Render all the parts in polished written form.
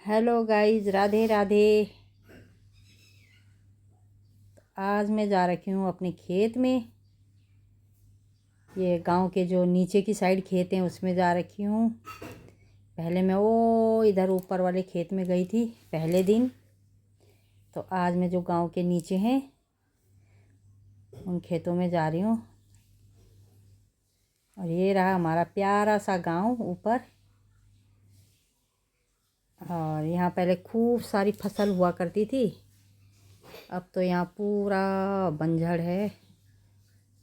Hello guys, Radhe Radhe. आज मैं जा रखी हूँ अपने खेत में। ये गांव के जो नीचे की साइड खेत हैं उसमें जा रखी हूँ। पहले मैं वो इधर ऊपर वाले खेत में गई थी पहले दिन। तो आज मैं जो गांव के नीचे हैं उन खेतों में जा रही हूँ। और ये रहा हमारा प्यारा सा गांव ऊपर। और यहाँ पहले खूब सारी फसल हुआ करती थी। अब तो यहाँ पूरा बंजर है,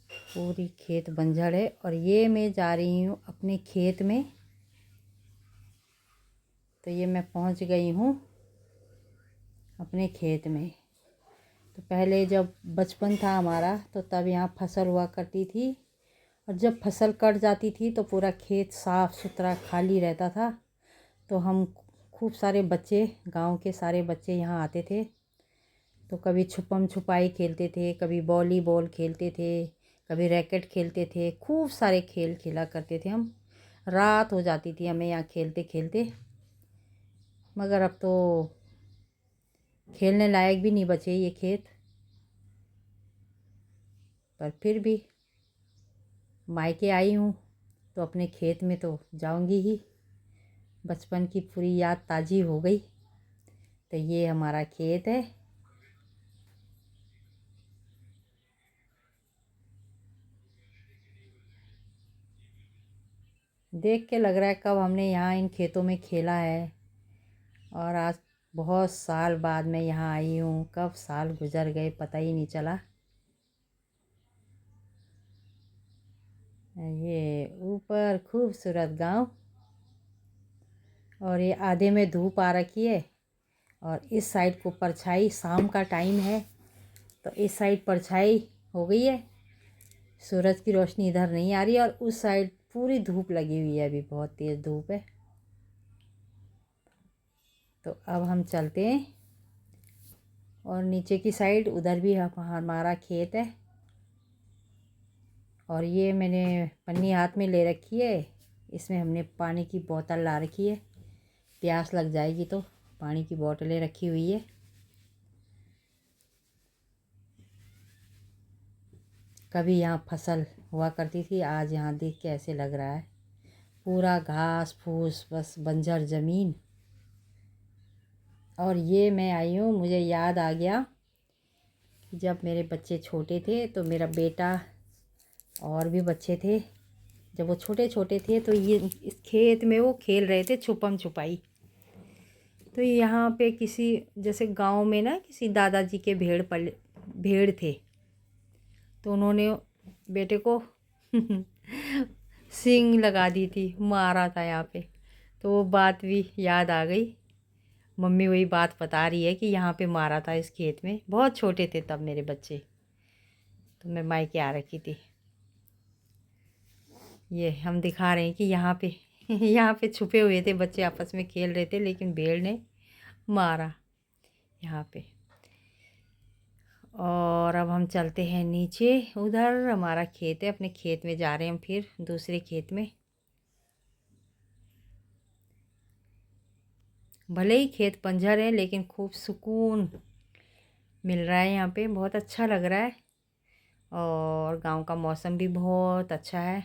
पूरी खेत बंजर है। और ये मैं जा रही हूँ अपने खेत में। तो ये मैं पहुँच गई हूँ अपने खेत में। तो पहले जब बचपन था हमारा तो तब यहाँ फसल हुआ करती थी। और जब फसल कट जाती थी तो पूरा खेत साफ़ सुथरा खाली रहता था। तो हम खूब सारे बच्चे, गांव के सारे बच्चे यहाँ आते थे। तो कभी छुपम छुपाई खेलते थे, कभी वॉलीबॉल खेलते थे, कभी रैकेट खेलते थे। खूब सारे खेल खेला करते थे हम। रात हो जाती थी हमें यहाँ खेलते खेलते। मगर अब तो खेलने लायक भी नहीं बचे ये खेत। पर फिर भी मायके आई हूँ तो अपने खेत में तो जाऊंगी ही। बचपन की पूरी याद ताज़ी हो गई। तो ये हमारा खेत है। देख के लग रहा है कब हमने यहाँ इन खेतों में खेला है। और आज बहुत साल बाद मैं यहाँ आई हूँ। कब साल गुजर गए पता ही नहीं चला। ये ऊपर खूबसूरत गांव। और ये आधे में धूप आ रखी है और इस साइड को परछाई। शाम का टाइम है तो इस साइड परछाई हो गई है। सूरज की रोशनी इधर नहीं आ रही और उस साइड पूरी धूप लगी हुई है। अभी बहुत तेज़ धूप है। तो अब हम चलते हैं और नीचे की साइड उधर भी हमारा खेत है। और ये मैंने पन्नी हाथ में ले रखी है। इसमें हमने पानी की बोतल ला रखी है, प्यास लग जाएगी तो पानी की बोतलें रखी हुई है। कभी यहाँ फसल हुआ करती थी, आज यहाँ देख के ऐसे लग रहा है पूरा घास फूस, बस बंजर ज़मीन। और ये मैं आई हूँ, मुझे याद आ गया कि जब मेरे बच्चे छोटे थे तो मेरा बेटा और भी बच्चे थे, जब वो छोटे छोटे थे तो ये इस खेत में वो खेल रहे थे छुपम छुपाई। तो यहाँ पे किसी जैसे गांव में ना किसी दादाजी के भेड़ थे। तो उन्होंने बेटे को सींग लगा दी थी, मारा था यहाँ पे। तो वो बात भी याद आ गई। मम्मी वही बात बता रही है कि यहाँ पे मारा था इस खेत में। बहुत छोटे थे तब मेरे बच्चे। तो मैं मायके आ रखी थी। ये हम दिखा रहे हैं कि यहाँ पे यहाँ पे छुपे हुए थे बच्चे, आपस में खेल रहे थे लेकिन भेड़ ने मारा यहाँ पे। और अब हम चलते हैं नीचे। उधर हमारा खेत है, अपने खेत में जा रहे हैं हम फिर दूसरे खेत में। भले ही खेत बंजर है लेकिन खूब सुकून मिल रहा है यहाँ पे, बहुत अच्छा लग रहा है। और गांव का मौसम भी बहुत अच्छा है,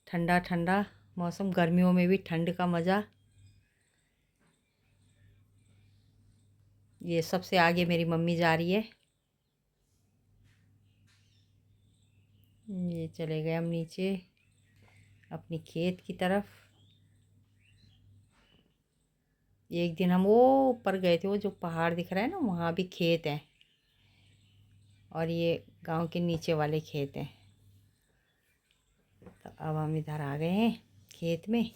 ठंडा ठंडा मौसम। गर्मियों में भी ठंड का मज़ा। ये सबसे आगे मेरी मम्मी जा रही है। ये चले गए हम नीचे अपनी खेत की तरफ। एक दिन हम वो ऊपर गए थे, वो जो पहाड़ दिख रहा है ना, वहाँ भी खेत है। और ये गांव के नीचे वाले खेत हैं। तो अब हम इधर आ गए हैं खेत में।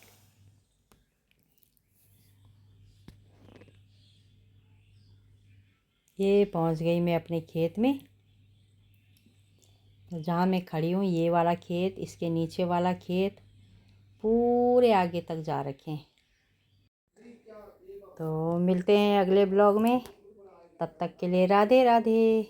ये पहुंच गई मैं अपने खेत में। तो जहाँ मैं खड़ी हूँ ये वाला खेत, इसके नीचे वाला खेत, पूरे आगे तक जा रखे हैं। तो मिलते हैं अगले ब्लॉग में। तब तक के लिए राधे राधे।